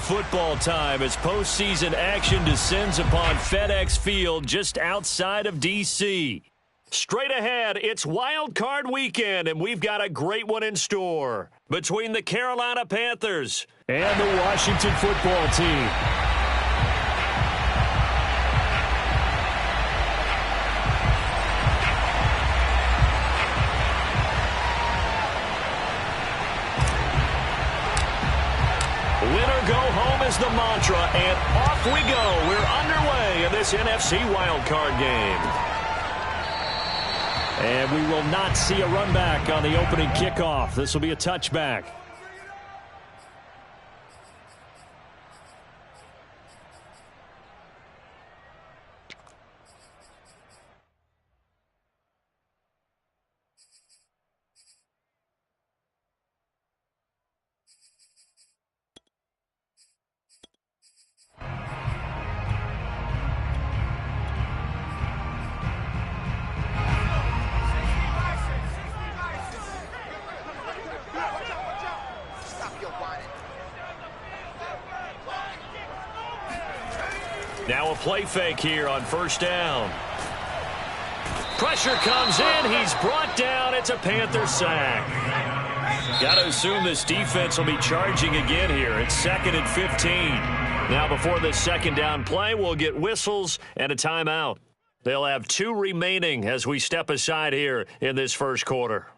football time as postseason action descends upon FedEx Field just outside of D.C. Straight ahead, it's Wild Card Weekend, and we've got a great one in store between the Carolina Panthers and the Washington football team. Winner go home is the mantra, and off we go. We're underway in this NFC wildcard game. And we will not see a run back on the opening kickoff. This will be a touchback. Now a play fake here on first down. Pressure comes in. He's brought down. It's a Panther sack. Got to assume this defense will be charging again here. It's 2nd and 15. Now before this second down play, we'll get whistles and a timeout. They'll have 2 remaining as we step aside here in this first quarter.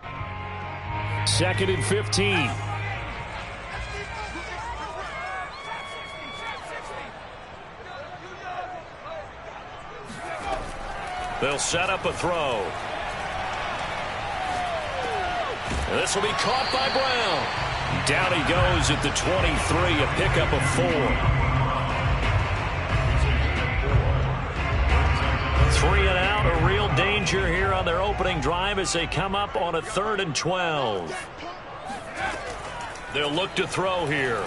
2nd and 15. They'll set up a throw. This will be caught by Brown. Down he goes at the 23, a pickup of 4. 3 and out, a real danger here on their opening drive as they come up on a 3rd and 12. They'll look to throw here.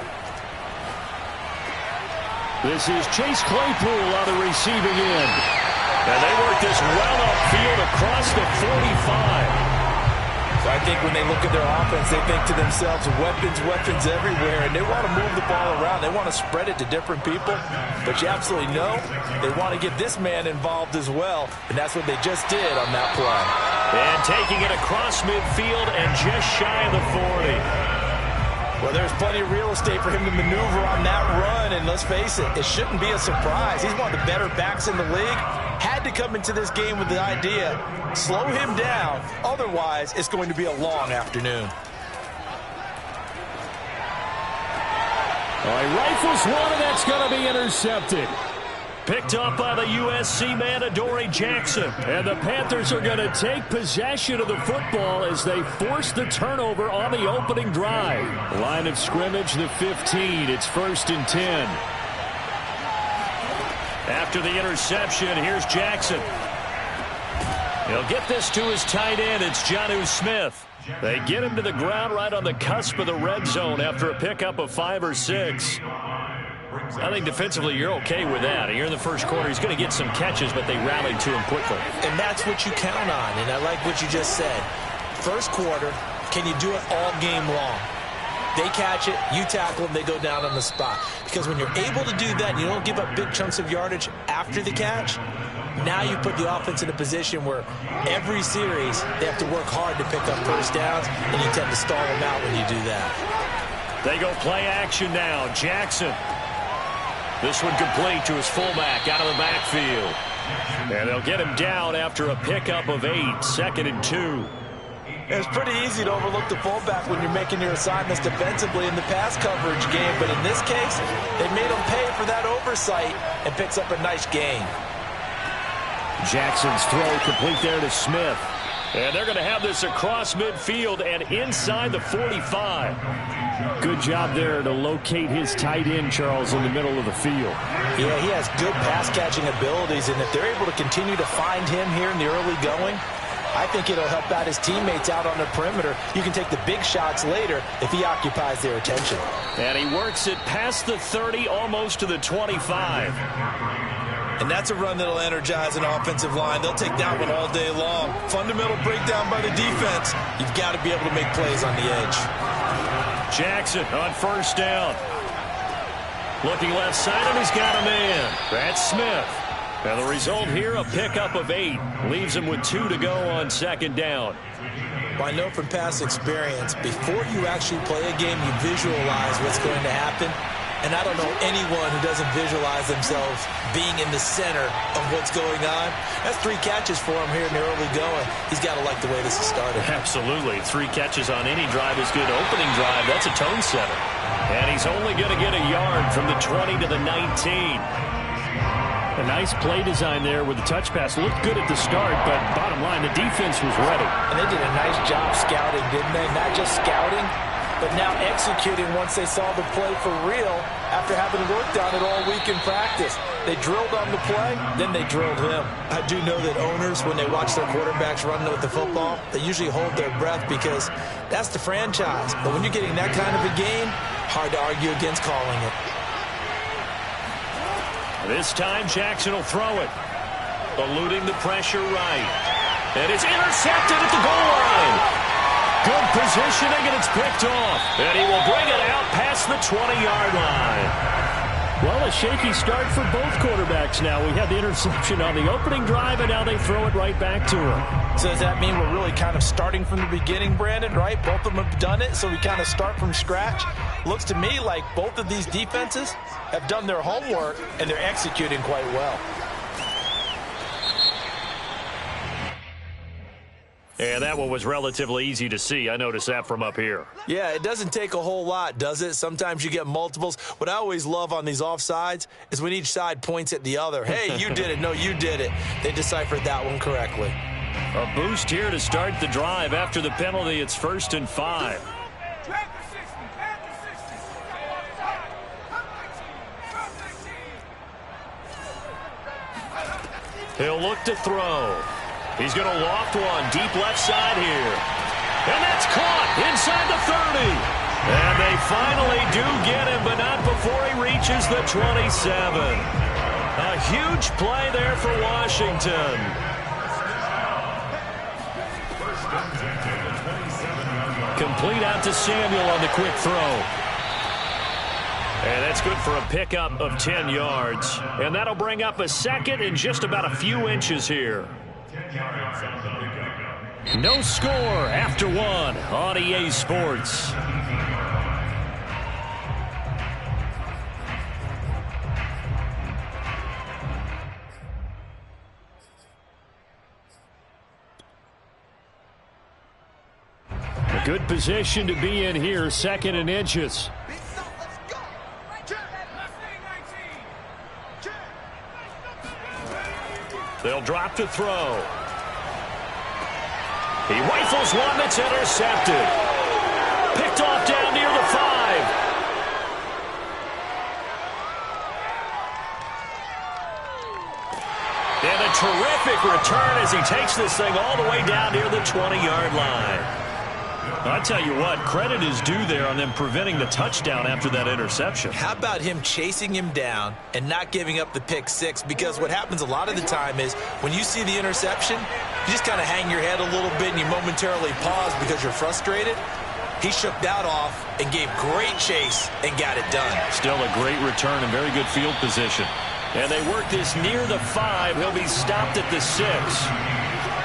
This is Chase Claypool on the receiving end. And they work this well upfield across the 45. So I think when they look at their offense, they think to themselves, weapons everywhere, and they want to move the ball around. They want to spread it to different people, but you absolutely know they want to get this man involved as well, and that's what they just did on that play. And taking it across midfield and just shy of the 40. Well, there's plenty of real estate for him to maneuver on that run, and let's face it, it shouldn't be a surprise. He's one of the better backs in the league. Had to come into this game with the idea, slow him down, otherwise it's going to be a long afternoon. All right, rifles one, and that's going to be intercepted. Picked up by the USC man, Adoree Jackson. And the Panthers are going to take possession of the football as they force the turnover on the opening drive. Line of scrimmage, the 15. It's 1st and 10. After the interception, here's Jackson. He'll get this to his tight end. It's Jonnu Smith. They get him to the ground right on the cusp of the red zone after a pickup of 5 or 6. I think defensively you're okay with that. Here in the first quarter, he's going to get some catches, but they rallied to him quickly. And that's what you count on, and I like what you just said. First quarter, can you do it all game long? They catch it, you tackle them, they go down on the spot. Because when you're able to do that and you don't give up big chunks of yardage after the catch, now you put the offense in a position where every series they have to work hard to pick up first downs, and you tend to stall them out when you do that. They go play action now. Jackson. This one complete to his fullback out of the backfield. And they'll get him down after a pickup of 8, 2nd and 2. It's pretty easy to overlook the fullback when you're making your assignments defensively in the pass coverage game, but in this case, they made him pay for that oversight and picks up a nice gain. Jackson's throw complete there to Smith. And they're going to have this across midfield and inside the 45. Good job there to locate his tight end, Charles, in the middle of the field. Yeah, he has good pass-catching abilities, and if they're able to continue to find him here in the early going, I think it'll help out his teammates out on the perimeter. You can take the big shots later if he occupies their attention. And he works it past the 30, almost to the 25. And that's a run that'll energize an offensive line. They'll take that one all day long. Fundamental breakdown by the defense. You've got to be able to make plays on the edge. Jackson on first down. Looking left side, and he's got a man. That's Smith. And the result here, a pickup of 8. Leaves him with 2 to go on second down. Well, I know from past experience, before you actually play a game, you visualize what's going to happen. And I don't know anyone who doesn't visualize themselves being in the center of what's going on. That's 3 catches for him here in the early going. He's got to like the way this has started. Absolutely. 3 catches on any drive is good. Opening drive, that's a tone setter. And he's only going to get a yard from the 20 to the 19. A nice play design there with the touch pass. Looked good at the start, but bottom line, the defense was ready. And they did a nice job scouting, didn't they? Not just scouting, but now executing once they saw the play for real after having worked on it all week in practice. They drilled on the play, then they drilled him. I do know that owners, when they watch their quarterbacks run with the football, they usually hold their breath because that's the franchise. But when you're getting that kind of a game, hard to argue against calling it. This time, Jackson will throw it. Eluding the pressure right. And it's intercepted at the goal line. Good positioning, and it's picked off. And he will bring it out past the 20-yard line. Well, a shaky start for both quarterbacks now. We had the interception on the opening drive, and now they throw it right back to him. So does that mean we're really kind of starting from the beginning, Brandon, right? Both of them have done it, so we kind of start from scratch. Looks to me like both of these defenses have done their homework, and they're executing quite well. And that one was relatively easy to see. I noticed that from up here. Yeah, it doesn't take a whole lot, does it? Sometimes you get multiples. What I always love on these offsides is when each side points at the other. Hey, you did it. No, you did it. They deciphered that one correctly. A boost here to start the drive. After the penalty, it's 1st and 5. He'll look to throw. He's going to loft one deep left side here. And that's caught inside the 30. And they finally do get him, but not before he reaches the 27. A huge play there for Washington. Complete out to Samuel on the quick throw. And that's good for a pickup of 10 yards. And that'll bring up a second and just about a few inches here. No score after 1 on EA Sports. A good position to be in here, 2nd and inches. They'll drop to throw. He rifles one that's intercepted. Picked off down near the 5. And a terrific return as he takes this thing all the way down near the 20-yard line. I tell you what, credit is due there on them preventing the touchdown after that interception. How about him chasing him down and not giving up the pick 6? Because what happens a lot of the time is when you see the interception, you just kind of hang your head a little bit and you momentarily pause because you're frustrated. He shook that off and gave great chase and got it done. Still a great return and very good field position. And they work this near the 5. He'll be stopped at the 6.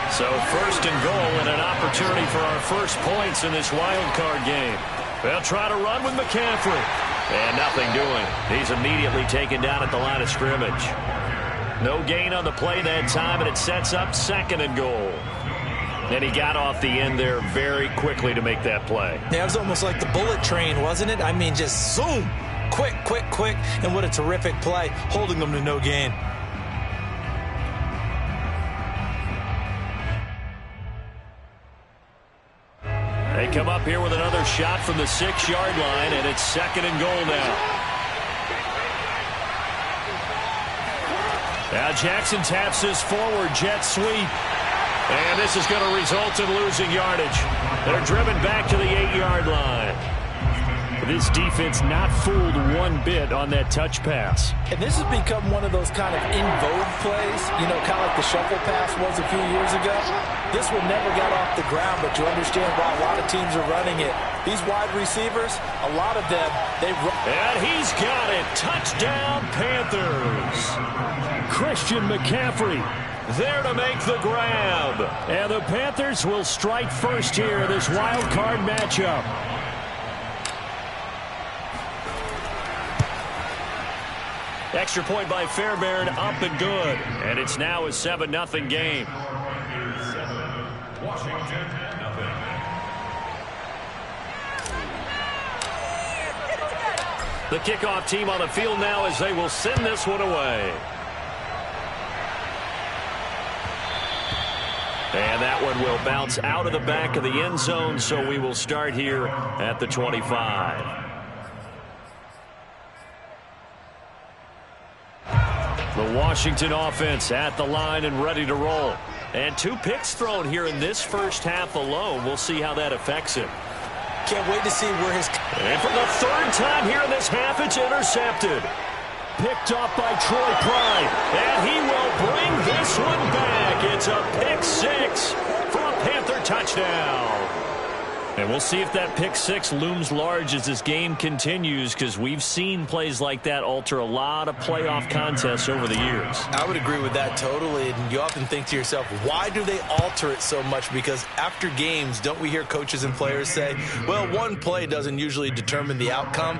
So 1st and goal and an opportunity for our first points in this wild card game. They'll try to run with McCaffrey. And nothing doing. He's immediately taken down at the line of scrimmage. No gain on the play that time, and it sets up 2nd and goal. And he got off the end there very quickly to make that play. Yeah, it was almost like the bullet train, wasn't it? I mean, just zoom. Quick, quick, quick. And what a terrific play, holding them to no gain. They come up here with another shot from the 6-yard line, and it's 2nd and goal now. Now Jackson taps his forward jet sweep. And this is going to result in losing yardage. They're driven back to the 8-yard line. This defense not fooled one bit on that touch pass. And this has become one of those kind of in vogue plays, you know, kind of like the shuffle pass was a few years ago. This one never got off the ground, but you understand why a lot of teams are running it. These wide receivers, a lot of them, they run. And he's got it. Touchdown, Panthers. Christian McCaffrey there to make the grab. And the Panthers will strike first here in this wild card matchup. Extra point by Fairbairn, up and good. And it's now a 7-0 game. The kickoff team on the field now as they will send this one away. And that one will bounce out of the back of the end zone, so we will start here at the 25. The Washington offense at the line and ready to roll. And 2 picks thrown here in this first half alone. We'll see how that affects him. Can't wait to see where his... And for the 3rd time here in this half, it's intercepted. Picked off by Troy Pride. And he will bring this one back. It's a pick 6 for a Panther touchdown. And we'll see if that pick 6 looms large as this game continues, because we've seen plays like that alter a lot of playoff contests over the years. I would agree with that totally. And you often think to yourself, why do they alter it so much? Because after games, don't we hear coaches and players say, well, one play doesn't usually determine the outcome?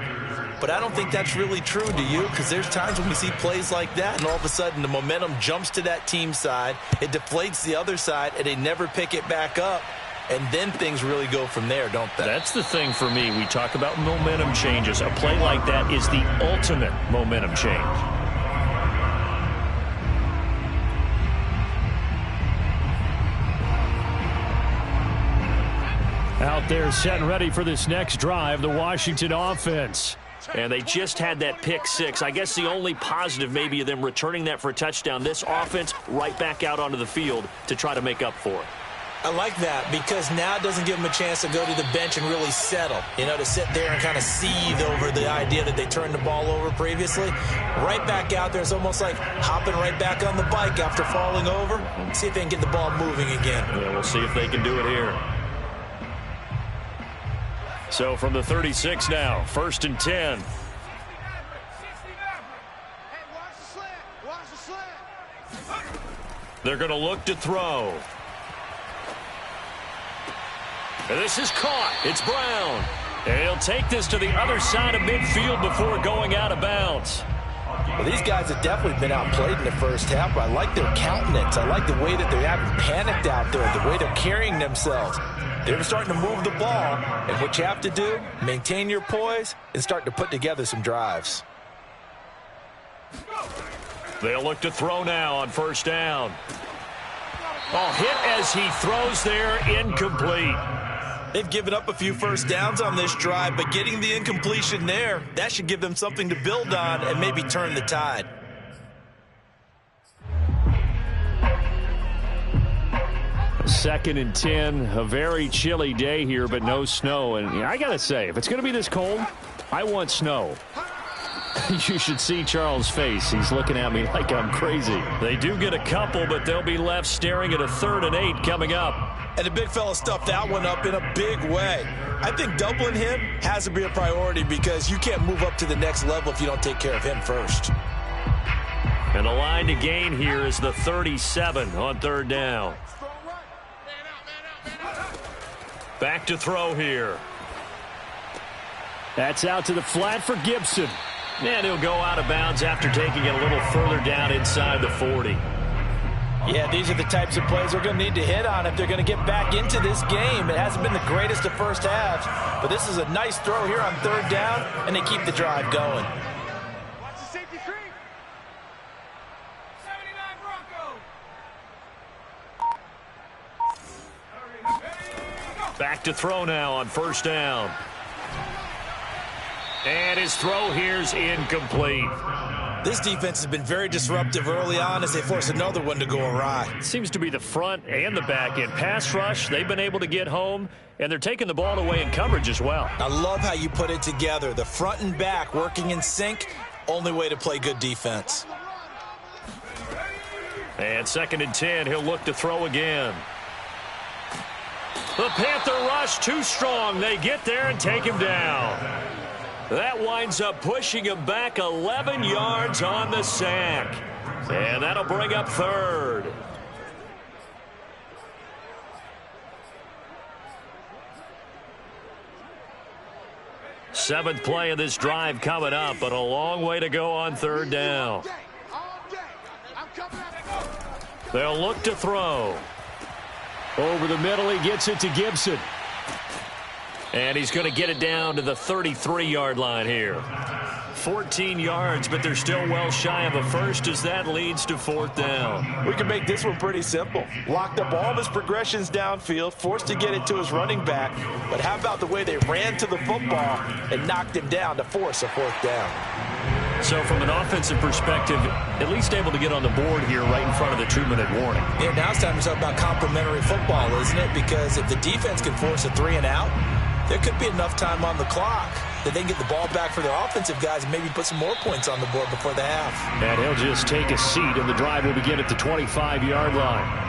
But I don't think that's really true, do you? Because there's times when we see plays like that, and all of a sudden the momentum jumps to that team side, it deflates the other side, and they never pick it back up. And then things really go from there, don't they? That's the thing for me. We talk about momentum changes. A play like that is the ultimate momentum change. Out there set and ready for this next drive, the Washington offense. And they just had that pick 6. I guess the only positive maybe of them returning that for a touchdown. This offense right back out onto the field to try to make up for it. I like that because now it doesn't give them a chance to go to the bench and really settle, you know, to sit there and kind of seethe over the idea that they turned the ball over previously. Right back out there, it's almost like hopping right back on the bike after falling over. See if they can get the ball moving again. Yeah, we'll see if they can do it here. So from the 36 now, 1st and 10. They're going to look to throw. This is caught. It's Brown. And he'll take this to the other side of midfield before going out of bounds. Well, these guys have definitely been outplayed in the first half, but I like their countenance. I like the way that they haven't panicked out there, the way they're carrying themselves. They're starting to move the ball, and what you have to do, maintain your poise and start to put together some drives. They'll look to throw now on 1st down. Oh, hit as he throws there, incomplete. They've given up a few first downs on this drive, but getting the incompletion there, that should give them something to build on and maybe turn the tide. Second and 10, a very chilly day here, but no snow. And I got to say, if it's going to be this cold, I want snow. You should see Charles' face. He's looking at me like I'm crazy. They do get a couple, but they'll be left staring at a 3rd and 8 coming up. And the big fella stuffed that one up in a big way. I think doubling him has to be a priority because you can't move up to the next level if you don't take care of him first. And the line to gain here is the 37 on 3rd down. Back to throw here. That's out to the flat for Gibson. And he'll go out of bounds after taking it a little further down inside the 40. Yeah, these are the types of plays they're going to need to hit on if they're going to get back into this game. It hasn't been the greatest of first halves, but this is a nice throw here on 3rd down, and they keep the drive going. Watch the safety screen. 79 Broncos. Back to throw now on 1st down. And his throw here's incomplete. This defense has been very disruptive early on as they force another one to go awry. Seems to be the front and the back end. Pass rush, they've been able to get home, and they're taking the ball away in coverage as well. I love how you put it together. The front and back working in sync, only way to play good defense. And 2nd and 10, he'll look to throw again. The Panther rush too strong. They get there and take him down. That winds up pushing him back 11 yards on the sack. And that'll bring up 3rd. Seventh play of this drive coming up, but a long way to go on 3rd down. They'll look to throw. Over the middle, he gets it to Gibson. And he's going to get it down to the 33-yard line here. 14 yards, but they're still well shy of a first as that leads to 4th down. We can make this one pretty simple. Locked up all of his progressions downfield, forced to get it to his running back. But how about the way they ran to the football and knocked him down to force a 4th down? So from an offensive perspective, at least able to get on the board here right in front of the 2-minute warning. Yeah, now it's time to talk about complementary football, isn't it? Because if the defense can force a 3 and out, there could be enough time on the clock that they can get the ball back for their offensive guys and maybe put some more points on the board before the half. And he'll just take a seat, and the drive will begin at the 25-yard line.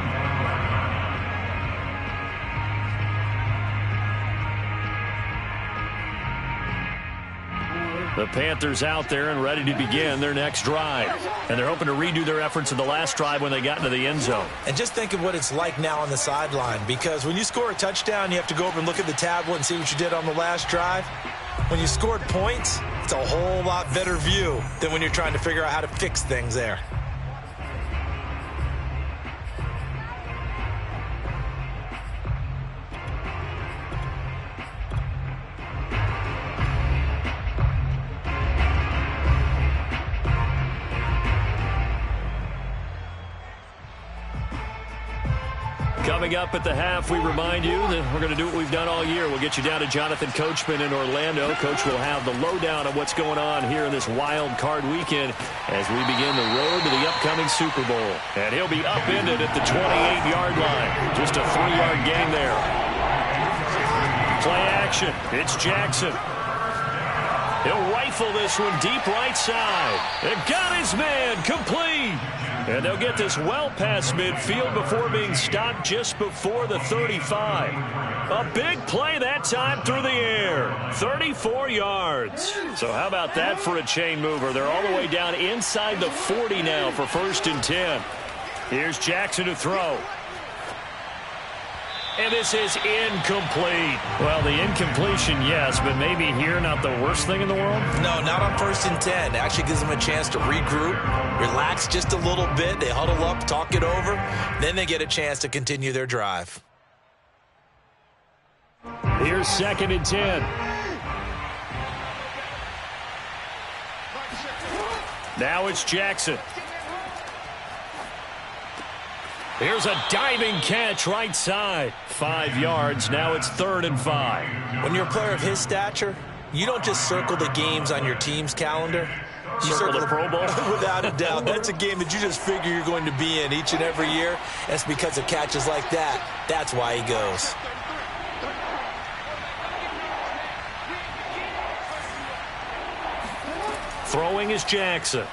The Panthers out there and ready to begin their next drive. And they're hoping to redo their efforts in the last drive when they got into the end zone. And just think of what it's like now on the sideline, because when you score a touchdown, you have to go over and look at the tablet and see what you did on the last drive. When you scored points, it's a whole lot better view than when you're trying to figure out how to fix things there. Coming up at the half, we remind you that we're going to do what we've done all year. We'll get you down to Jonathan Coachman in Orlando. Coach will have the lowdown on what's going on here in this wild card weekend as we begin the road to the upcoming Super Bowl. And he'll be upended at the 28-yard line. Just a 3-yard gain there. Play action. It's Jackson. He'll rifle this one deep right side. And got his man complete. And they'll get this well past midfield before being stopped just before the 35. A big play that time through the air. 34 yards. So how about that for a chain mover? They're all the way down inside the 40 now for 1st and 10. Here's Jackson to throw. And this is incomplete. Well, the incompletion, yes, but maybe here not the worst thing in the world? No, not on 1st and 10. It actually gives them a chance to regroup, relax just a little bit. They huddle up, talk it over. Then they get a chance to continue their drive. Here's 2nd and 10. Now it's Jackson. Here's a diving catch right side. 5 yards. Now it's 3rd and 5. When you're a player of his stature, you don't just circle the games on your team's calendar. You circle the Pro Bowl? Without a doubt. That's a game that you just figure you're going to be in each and every year. That's because of catches like that. That's why he goes. Throwing is Jackson.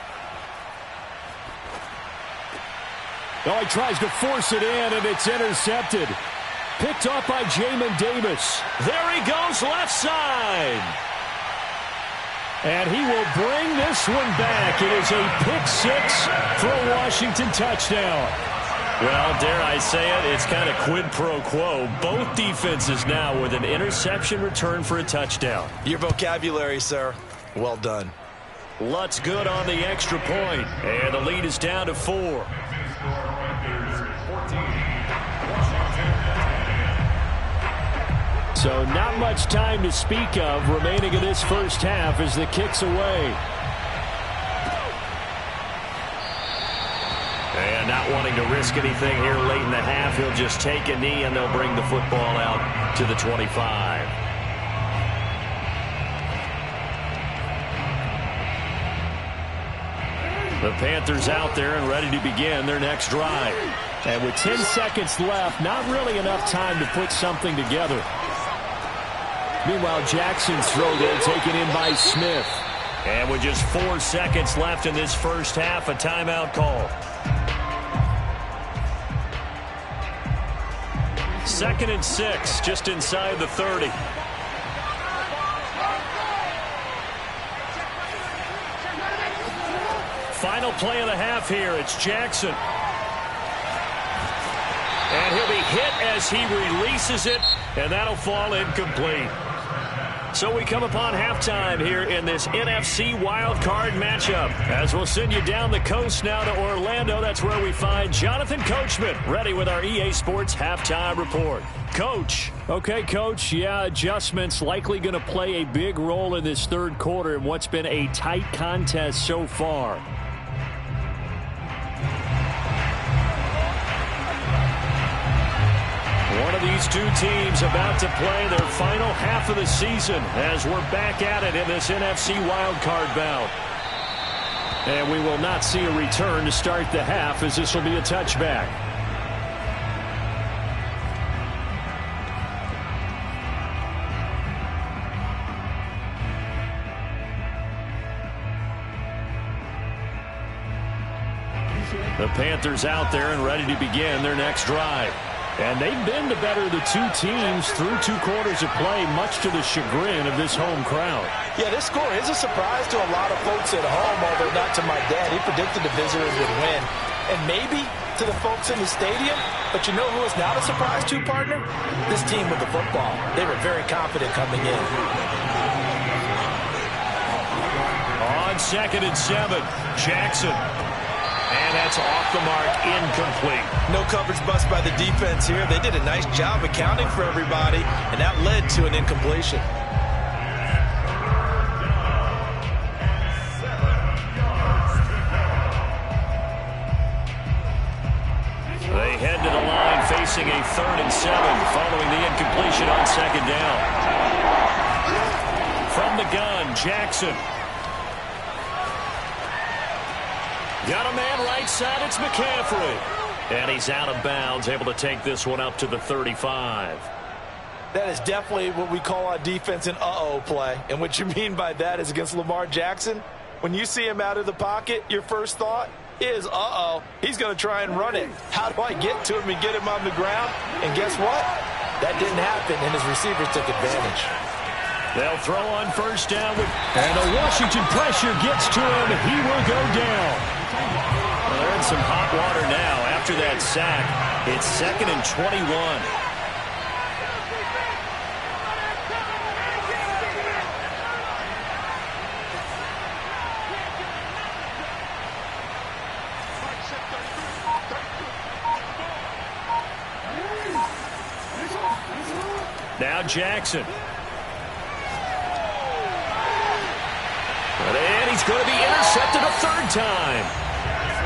Oh, he tries to force it in, and it's intercepted. Picked off by Jamin Davis. There he goes, left side. And he will bring this one back. It is a pick 6 for a Washington touchdown. Well, dare I say it, it's kind of quid pro quo. Both defenses now with an interception return for a touchdown. Your vocabulary, sir. Well done. Lutz good on the extra point, and the lead is down to 4. So not much time to speak of remaining in this first half as the kick's away. And not wanting to risk anything here late in the half, he'll just take a knee and they'll bring the football out to the 25. The Panthers out there and ready to begin their next drive. And with 10 seconds left, not really enough time to put something together. Meanwhile, Jackson's throw there taken in by Smith. And with just 4 seconds left in this first half, a timeout call. 2nd and 6, just inside the 30. Final play of the half here. It's Jackson. And he'll be hit as he releases it, and that'll fall incomplete. So we come upon halftime here in this NFC wildcard matchup. As we'll send you down the coast now to Orlando, that's where we find Jonathan Coachman ready with our EA Sports halftime report. Coach. Okay, Coach. Yeah, adjustments likely going to play a big role in this third quarter in what's been a tight contest so far. One of these two teams about to play their final half of the season as we're back at it in this NFC wildcard bout. And we will not see a return to start the half, as this will be a touchback. The Panthers out there and ready to begin their next drive. And they've been the better of the two teams through 2 quarters of play, much to the chagrin of this home crowd. Yeah, this score is a surprise to a lot of folks at home, although not to my dad. He predicted the visitors would win. And maybe to the folks in the stadium. But you know who is not a surprise to, partner? This team with the football. They were very confident coming in. On 2nd and 7, Jackson. And that's off the mark, incomplete. No coverage bust by the defense here. They did a nice job accounting for everybody, and that led to an incompletion. They head to the line facing a 3rd and 7 following the incompletion on 2nd down. From the gun, Jackson. Got a man right side, it's McCaffrey. And he's out of bounds, able to take this one up to the 35. That is definitely what we call on defense an uh-oh play. And what you mean by that is against Lamar Jackson, when you see him out of the pocket, your first thought is, uh-oh, he's going to try and run it. How do I get to him and get him on the ground? And guess what? That didn't happen, and his receivers took advantage. They'll throw on 1st down. And the Washington pressure gets to him. He will go down. Well, they're in some hot water now after that sack. It's 2nd and 21. Now Jackson. And he's going to be intercepted a 3rd time.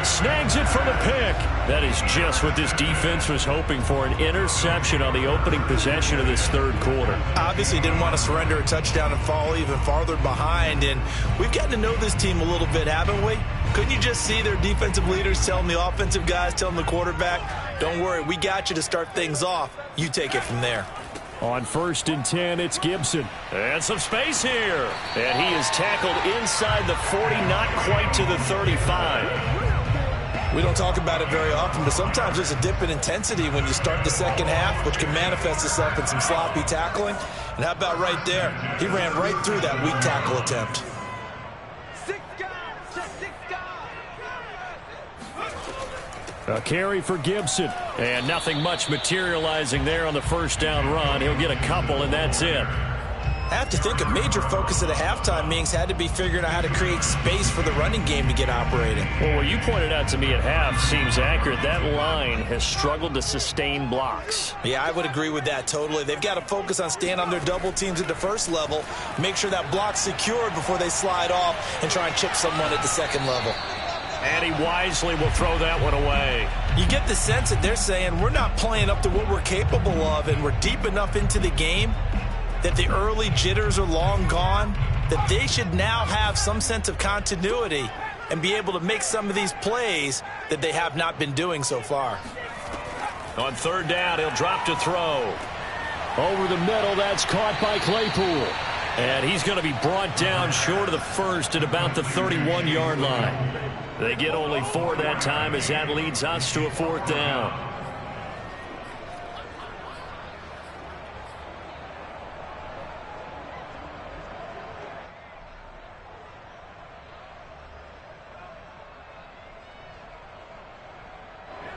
Snags it for the pick. That is just what this defense was hoping for, an interception on the opening possession of this 3rd quarter. Obviously didn't want to surrender a touchdown and fall even farther behind. And we've gotten to know this team a little bit, haven't we? Couldn't you just see their defensive leaders telling the offensive guys, telling the quarterback, don't worry, we got you to start things off. You take it from there. On 1st and 10, it's Gibson. And some space here. And he is tackled inside the 40, not quite to the 35. We don't talk about it very often, but sometimes there's a dip in intensity when you start the 2nd half, which can manifest itself in some sloppy tackling. And how about right there? He ran right through that weak tackle attempt. 6 guys, 6 guys. A carry for Gibson. And nothing much materializing there on the 1st down run. He'll get a couple, and that's it. I have to think a major focus at a halftime meetings had to be figuring out how to create space for the running game to get operating. Well, what you pointed out to me at half seems accurate. That line has struggled to sustain blocks. Yeah, I would agree with that totally. They've got to focus on staying on their double teams at the 1st level, make sure that block's secured before they slide off and try and chip someone at the 2nd level. And he wisely will throw that one away. You get the sense that they're saying we're not playing up to what we're capable of, and we're deep enough into the game that the early jitters are long gone, that they should now have some sense of continuity and be able to make some of these plays that they have not been doing so far. On third down, he'll drop to throw. Over the middle, that's caught by Claypool. And he's going to be brought down short of the first at about the 31-yard line. They get only 4 that time as that leads us to a 4th down.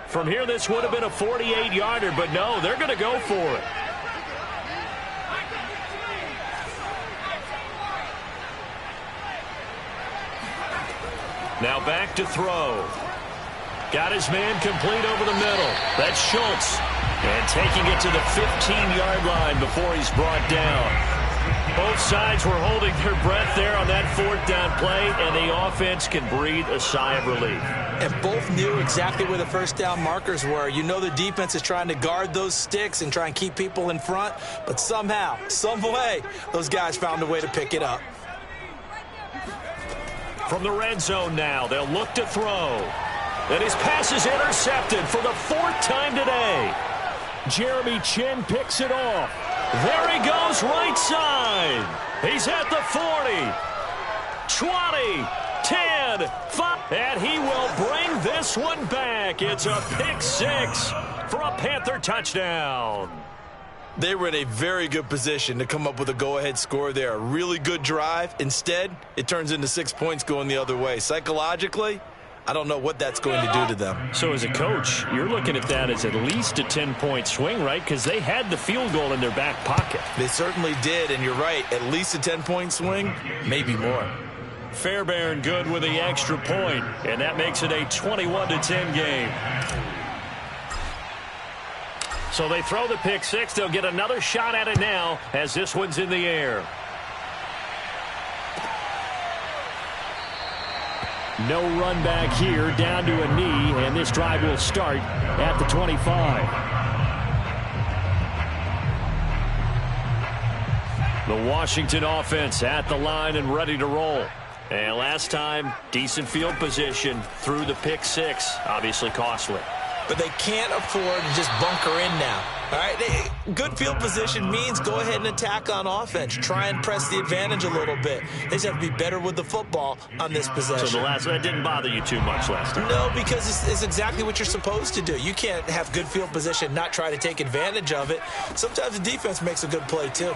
From here, this would have been a 48-yarder, but no, they're going to go for it. Now back to throw. Got his man complete over the middle. That's Schultz. And taking it to the 15-yard line before he's brought down. Both sides were holding their breath there on that 4th down play, and the offense can breathe a sigh of relief. And both knew exactly where the first down markers were. You know the defense is trying to guard those sticks and try and keep people in front, but somehow, some way, those guys found a way to pick it up. From the red zone now, they'll look to throw. And his pass is intercepted for the 4th time today. Jeremy Chin picks it off. There he goes, right side. He's at the 40, 20, 10, 5. And he will bring this one back. It's a pick 6 for a Panther touchdown. They were in a very good position to come up with a go-ahead score there. A really good drive. Instead, it turns into 6 points going the other way. Psychologically, I don't know what that's going to do to them. So as a coach, you're looking at that as at least a 10-point swing, right? Because they had the field goal in their back pocket. They certainly did, and you're right. At least a 10-point swing, maybe more. Fairbairn good with the extra point, and that makes it a 21-10 game. So they throw the pick 6. They'll get another shot at it now as this one's in the air. No run back here, down to a knee, and this drive will start at the 25. The Washington offense at the line and ready to roll. And last time, decent field position through the pick 6, obviously costly. But they can't afford to just bunker in now. All right, good field position means go ahead and attack on offense. Try and press the advantage a little bit. They just have to be better with the football on this possession. So that didn't bother you too much last time? No, because it's exactly what you're supposed to do. You can't have good field position, not try to take advantage of it. Sometimes the defense makes a good play, too.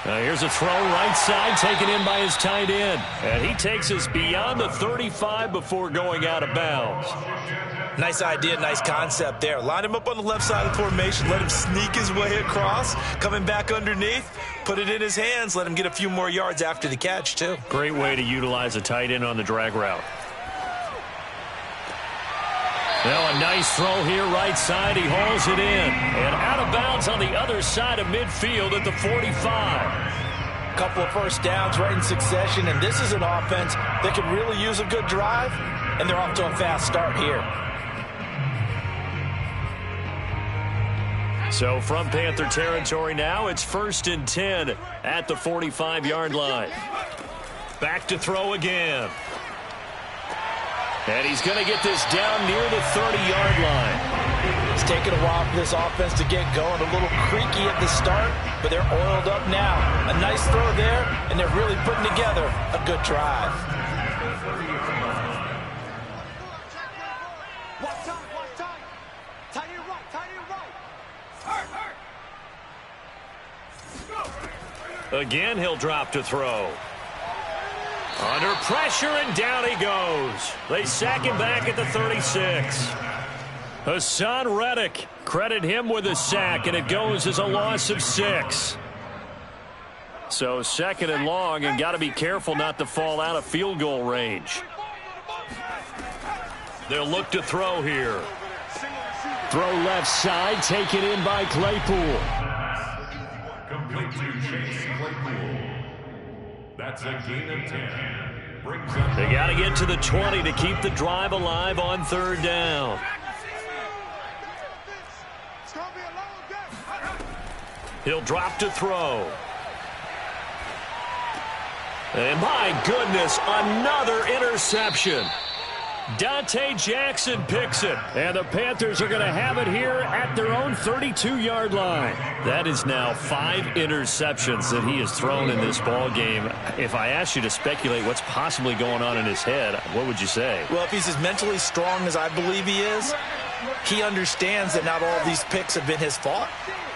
Here's a throw right side taken in by his tight end. And he takes us beyond the 35 before going out of bounds. Nice idea, nice concept there. Line him up on the left side of the formation. Let him sneak his way across. Coming back underneath. Put it in his hands. Let him get a few more yards after the catch, too. Great way to utilize a tight end on the drag route. Now a nice throw here right side. He hauls it in. And out of bounds on the other side of midfield at the 45. Couple of first downs right in succession. And this is an offense that could really use a good drive. And they're off to a fast start here. So from Panther territory now, it's 1st and 10 at the 45-yard line. Back to throw again. And he's going to get this down near the 30-yard line. It's taken a while for this offense to get going. A little creaky at the start, but they're oiled up now. A nice throw there, and they're really putting together a good drive. Watch time. Tight end right. Again, he'll drop to throw. Under pressure, and down he goes. They sack him back at the 36. Hassan Reddick, credit him with a sack, and it goes as a loss of 6. So 2nd and long, and got to be careful not to fall out of field goal range. They'll look to throw here. Throw left side, taken in by Claypool. Complete to Chase Claypool. That's a gain of 10. They got to get to the 20 to keep the drive alive on 3rd down. He'll drop to throw. And my goodness, another interception. Dante Jackson picks it, and the Panthers are going to have it here at their own 32-yard line. That is now 5 interceptions that he has thrown in this ball game. If I asked you to speculate what's possibly going on in his head, what would you say? Well, if he's as mentally strong as I believe he is, he understands that not all of these picks have been his fault.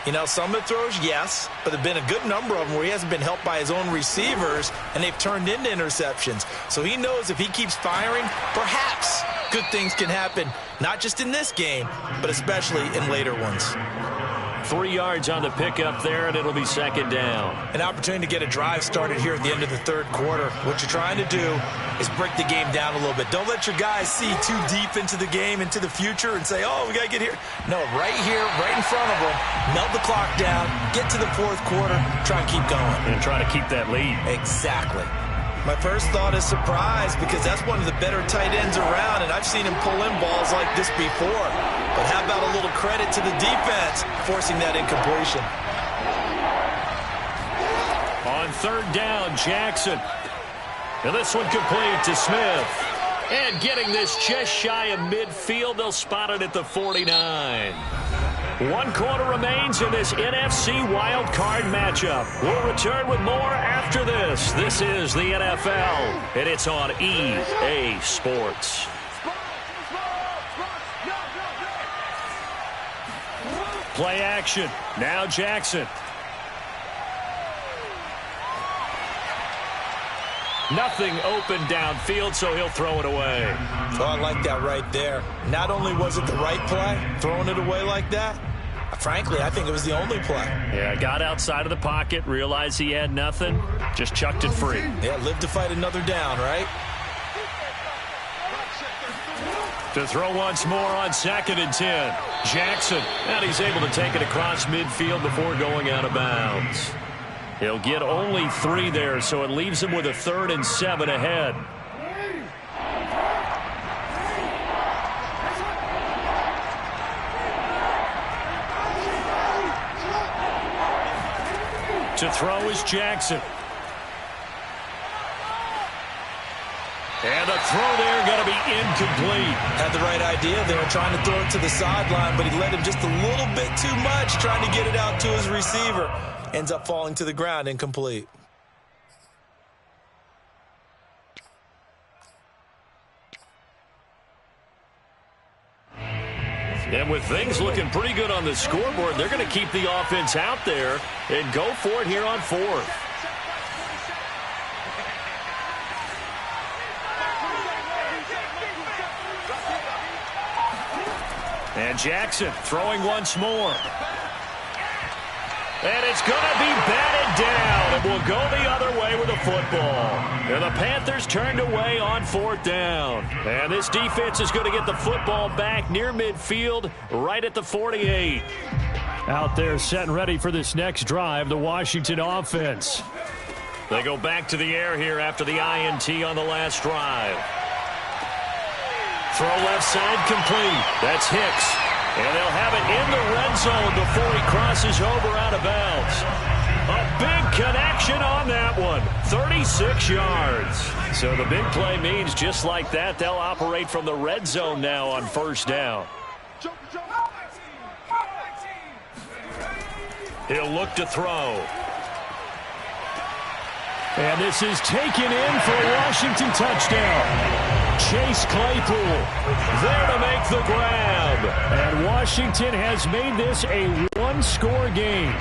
You know, some of the throws, yes, but there have been a good number of them where he hasn't been helped by his own receivers, and they've turned into interceptions. So he knows if he keeps firing, perhaps good things can happen, not just in this game, but especially in later ones. 3 yards on the pickup there, and it'll be second down. An opportunity to get a drive started here at the end of the third quarter. What you're trying to do is break the game down a little bit. Don't let your guys see too deep into the game, into the future, and say, oh, we got to get here. No, right here, right in front of them, melt the clock down, get to the fourth quarter, try and keep going. And try to keep that lead. Exactly. My first thought is surprise, because that's one of the better tight ends around, and I've seen him pull in balls like this before. But how about a little credit to the defense forcing that incompletion? On third down, Jackson. And this one complete to Smith. And getting this just shy of midfield, they'll spot it at the 49. 1 quarter remains in this NFC Wild Card matchup. We'll return with more after this. This is the NFL, and it's on EA Sports. Play action. Now Jackson. Nothing open downfield, so he'll throw it away. Oh, I like that right there. Not only was it the right play, throwing it away like that, frankly, I think it was the only play. Yeah, got outside of the pocket, realized he had nothing, just chucked it free. Yeah, live to fight another down, right? To throw once more on 2nd and 10. Jackson, and he's able to take it across midfield before going out of bounds. He'll get only 3 there, so it leaves him with a 3rd and 7 ahead. To throw is Jackson. And the throw there going to be incomplete. Had the right idea. They were trying to throw it to the sideline, but he let him just a little bit too much, trying to get it out to his receiver. Ends up falling to the ground, incomplete. And with things looking pretty good on the scoreboard, they're going to keep the offense out there and go for it here on 4th. And Jackson throwing once more. And it's going to be batted down, and will go the other way with the football. And the Panthers turned away on 4th down. And this defense is going to get the football back near midfield, right at the 48. Out there set and ready for this next drive, the Washington offense. They go back to the air here after the INT on the last drive. Throw left side complete. That's Hicks. And they'll have it in the red zone before he crosses over out of bounds. A big connection on that one. 36 yards. So the big play means just like that, they'll operate from the red zone now on 1st down. He'll look to throw. And this is taken in for a Washington touchdown. Chase Claypool there to make the grab. And Washington has made this a 1-score game.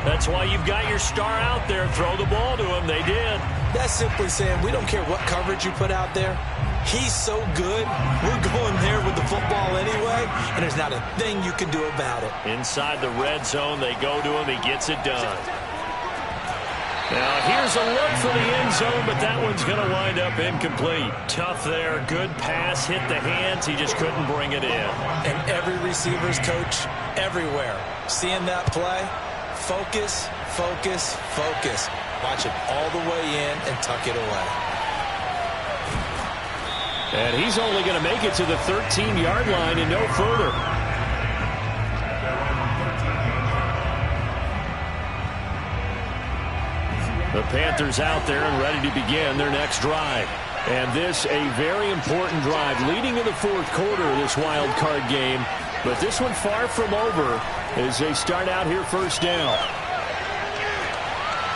That's why you've got your star out there. Throw the ball to him. They did. That's simply saying we don't care what coverage you put out there. He's so good. We're going there with the football anyway, and there's not a thing you can do about it. Inside the red zone, they go to him. He gets it done. Now, here's a look for the end zone, but that one's going to wind up incomplete. Tough there. Good pass. Hit the hands. He just couldn't bring it in. And every receiver's coach everywhere, seeing that play, focus, focus, focus. Watch it all the way in and tuck it away. And he's only going to make it to the 13-yard line and no further. The Panthers out there and ready to begin their next drive. And this a very important drive leading in the fourth quarter of this wild card game. But this one far from over as they start out here first down.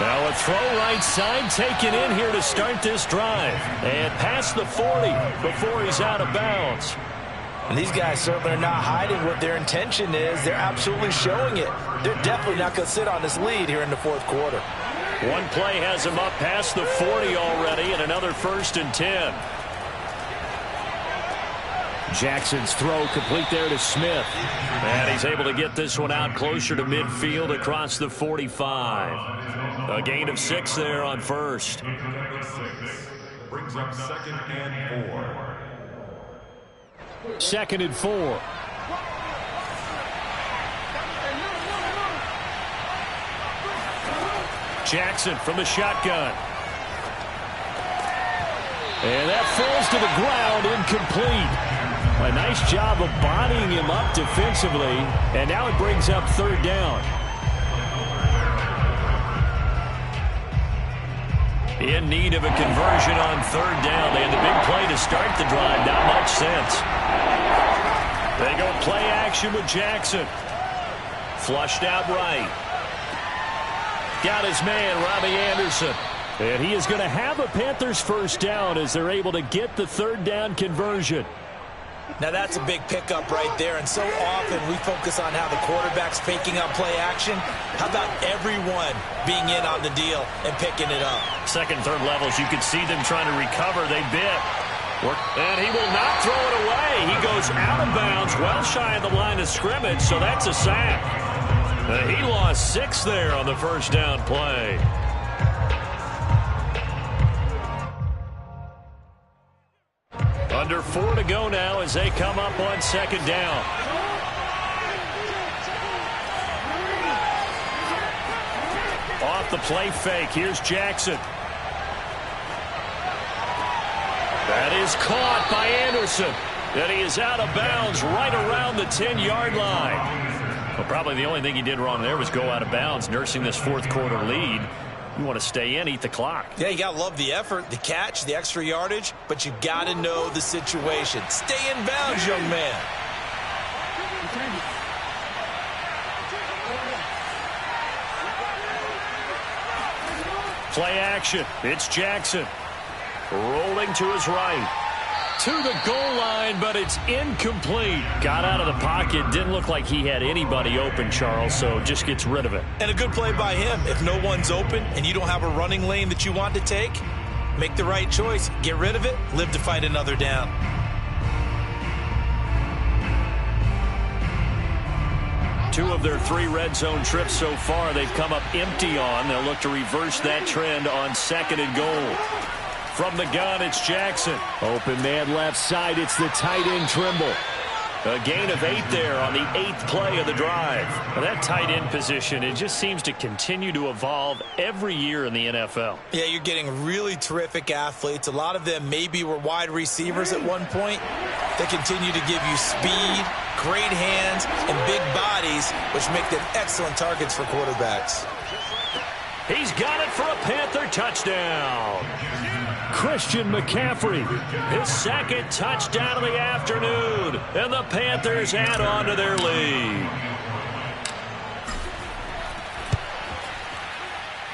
Now a throw right side taken in here to start this drive. And past the 40 before he's out of bounds. And these guys certainly are not hiding what their intention is. They're absolutely showing it. They're definitely not going to sit on this lead here in the fourth quarter. One play has him up past the 40 already, and another 1st and 10. Jackson's throw complete there to Smith. And he's able to get this one out closer to midfield across the 45. A gain of 6 there on first. Brings up 2nd and 4. 2nd and 4. Jackson from the shotgun. And that falls to the ground, incomplete. A nice job of bodying him up defensively. And now it brings up 3rd down. In need of a conversion on 3rd down. They had the big play to start the drive. Not much sense. They go play action with Jackson. Flushed out right. Got his man, Robbie Anderson. And he is going to have a Panthers first down as they're able to get the 3rd down conversion. Now that's a big pickup right there, and so often we focus on how the quarterback's faking up play action. How about everyone being in on the deal and picking it up? 2nd, 3rd levels, you could see them trying to recover. They bit. And he will not throw it away. He goes out of bounds, well shy of the line of scrimmage, so that's a sack. He lost 6 there on the first down play. Under 4 to go now as they come up on 2nd down. Off the play fake. Here's Jackson. That is caught by Anderson. And he is out of bounds right around the 10-yard line. Well, probably the only thing he did wrong there was go out of bounds, nursing this fourth quarter lead. You want to stay in, eat the clock. Yeah, you got to love the effort, the catch, the extra yardage, but you got to know the situation. Stay in bounds, young man. Play action. It's Jackson. Rolling to his right. To the goal line, but it's incomplete. Got out of the pocket. Didn't look like he had anybody open, Charles, so just gets rid of it. And a good play by him. If no one's open and you don't have a running lane that you want to take, make the right choice. Get rid of it. Live to fight another down. Two of their 3 red zone trips so far, they've come up empty on. They'll look to reverse that trend on 2nd and goal. From the gun, it's Jackson. Open man left side. It's the tight end Trimble. A gain of 8 there on the 8th play of the drive. Well, that tight end position, it just seems to continue to evolve every year in the NFL. Yeah, you're getting really terrific athletes. A lot of them maybe were wide receivers at one point. They continue to give you speed, great hands, and big bodies, which make them excellent targets for quarterbacks. He's got it for a Panther touchdown. Christian McCaffrey. His 2nd touchdown of the afternoon. And the Panthers add on to their lead.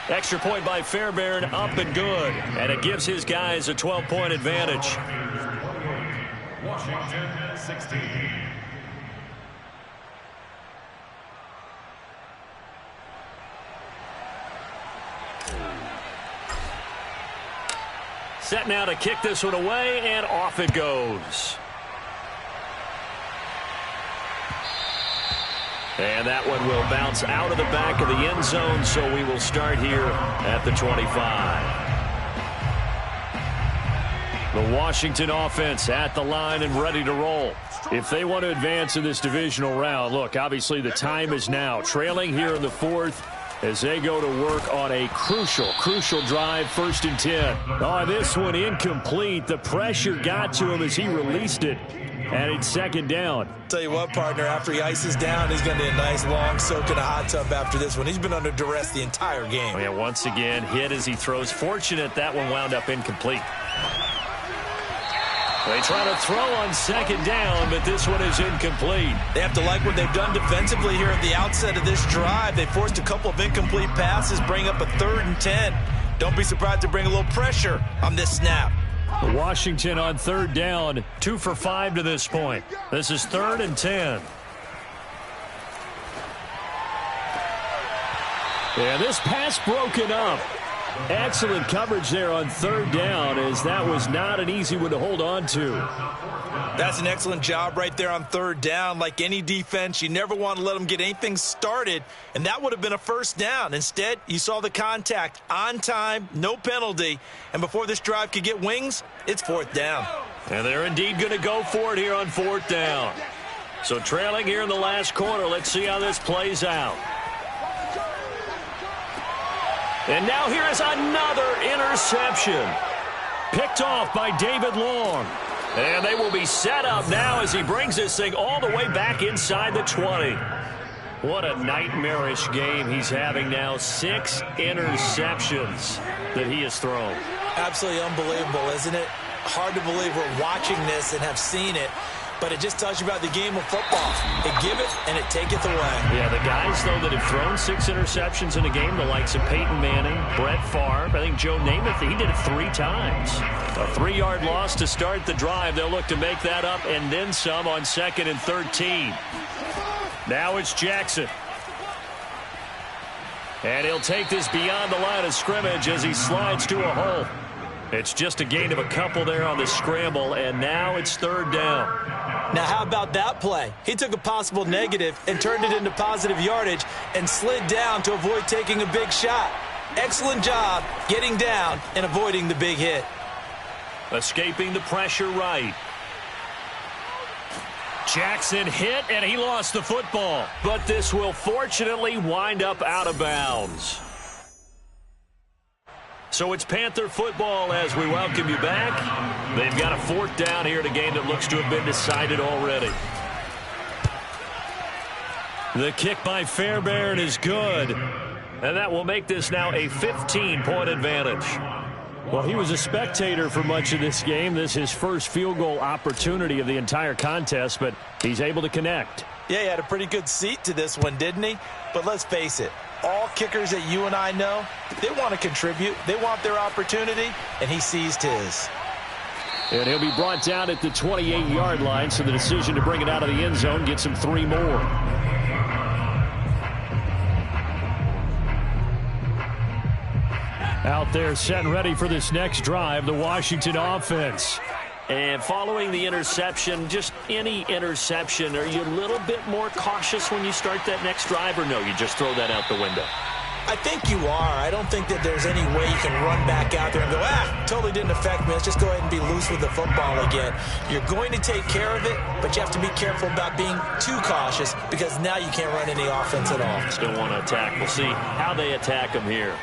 Extra point by Fairbairn, up and good. And it gives his guys a 12-point advantage. Washington 16. Set now to kick this one away, and off it goes. And that one will bounce out of the back of the end zone, so we will start here at the 25. The Washington offense at the line and ready to roll. If they want to advance in this divisional round, look, obviously the time is now. Trailing here in the 4th. As they go to work on a crucial drive, 1st and 10. Oh, this one incomplete. The pressure got to him as he released it. And it's second down. Tell you what, partner, after he ices down, he's going to need a nice long soak in a hot tub after this one. He's been under duress the entire game. Oh, yeah, once again, hit as he throws. Fortunate that one wound up incomplete. They try to throw on second down, but this one is incomplete. They have to like what they've done defensively here at the outset of this drive. They forced a couple of incomplete passes, bring up a 3rd and 10. Don't be surprised to bring a little pressure on this snap. Washington on 3rd down, 2 for 5 to this point. This is 3rd and 10. Yeah, this pass broken up. Excellent coverage there on 3rd down, as that was not an easy one to hold on to. That's an excellent job right there on 3rd down. Like any defense, you never want to let them get anything started, and that would have been a 1st down. Instead, you saw the contact on time, no penalty, and before this drive could get wings, it's 4th down. And they're indeed going to go for it here on 4th down. So trailing here in the last quarter, let's see how this plays out. And now here is another interception. Picked off by David Long. And they will be set up now as he brings this thing all the way back inside the 20. What a nightmarish game he's having now. 6 interceptions that he has thrown. Absolutely unbelievable, isn't it? Hard to believe we're watching this and have seen it. But it just tells you about the game of football. It giveth and it taketh away. Yeah, the guys, though, that have thrown 6 interceptions in a game, the likes of Peyton Manning, Brett Favre, I think Joe Namath, he did it 3 times. A 3-yard loss to start the drive. They'll look to make that up and then some on 2nd and 13. Now it's Jackson. And he'll take this beyond the line of scrimmage as he slides to a hole. It's just a gain of a couple there on the scramble, and now it's 3rd down. Now, how about that play? He took a possible negative and turned it into positive yardage and slid down to avoid taking a big shot. Excellent job getting down and avoiding the big hit. Escaping the pressure right. Jackson hit, and he lost the football. But this will fortunately wind up out of bounds. So it's Panther football as we welcome you back. They've got a 4th down here in a game that looks to have been decided already. The kick by Fairbairn is good. And that will make this now a 15-point advantage. Well, he was a spectator for much of this game. This is his first field goal opportunity of the entire contest, but he's able to connect. Yeah, he had a pretty good seat to this one, didn't he? But let's face it, all kickers that you and I know, they want to contribute. They want their opportunity, and he seized his. And he'll be brought down at the 28-yard line, so the decision to bring it out of the end zone gets him 3 more. Out there set and ready for this next drive, the Washington offense. And following the interception, just any interception, are you a little bit more cautious when you start that next drive, or no, you just throw that out the window? I think you are. I don't think that there's any way you can run back out there and go, totally didn't affect me. Let's just go ahead and be loose with the football again. You're going to take care of it, but you have to be careful about being too cautious because now you can't run any offense at all. Still want to attack. We'll see how they attack him here.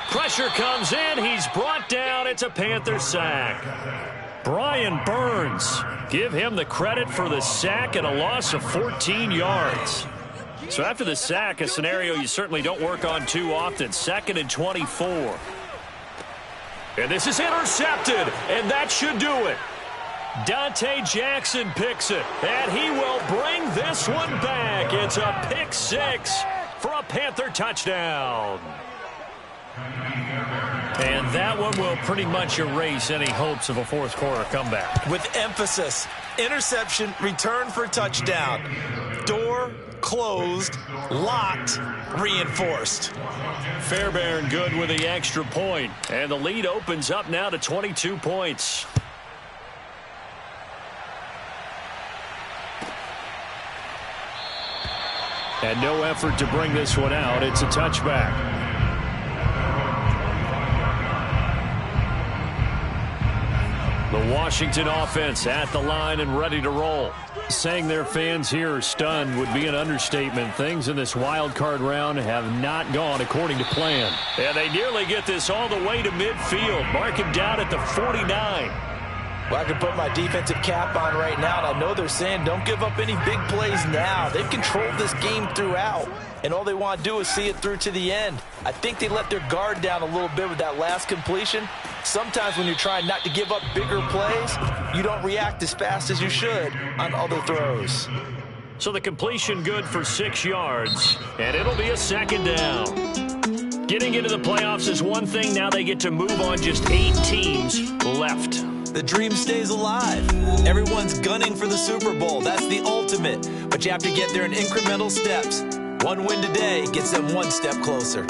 Pressure comes in. He's brought down. It's a Panther sack. Brian Burns. Give him the credit for the sack and a loss of 14 yards. So after the sack, a scenario you certainly don't work on too often. 2nd and 24. And this is intercepted, and that should do it. Dante Jackson picks it, and he will bring this one back. It's a pick 6 for a Panther touchdown. And that one will pretty much erase any hopes of a 4th quarter comeback. With emphasis, interception, return for touchdown. Door closed, locked, reinforced. Fairbairn good with the extra point. And the lead opens up now to 22 points. And no effort to bring this one out. It's a touchback. The Washington offense at the line and ready to roll. Saying their fans here are stunned would be an understatement. Things in this wild card round have not gone according to plan. And they nearly get this all the way to midfield. Mark him down at the 49. Well, I can put my defensive cap on right now, and I know they're saying don't give up any big plays now. They've controlled this game throughout, and all they want to do is see it through to the end. I think they let their guard down a little bit with that last completion. Sometimes when you're trying not to give up bigger plays, you don't react as fast as you should on other throws. So the completion good for 6 yards, and it'll be a second down. Getting into the playoffs is one thing. Now they get to move on. Just 8 teams left. The dream stays alive. Everyone's gunning for the Super Bowl. That's the ultimate. But you have to get there in incremental steps. One win today gets them one step closer.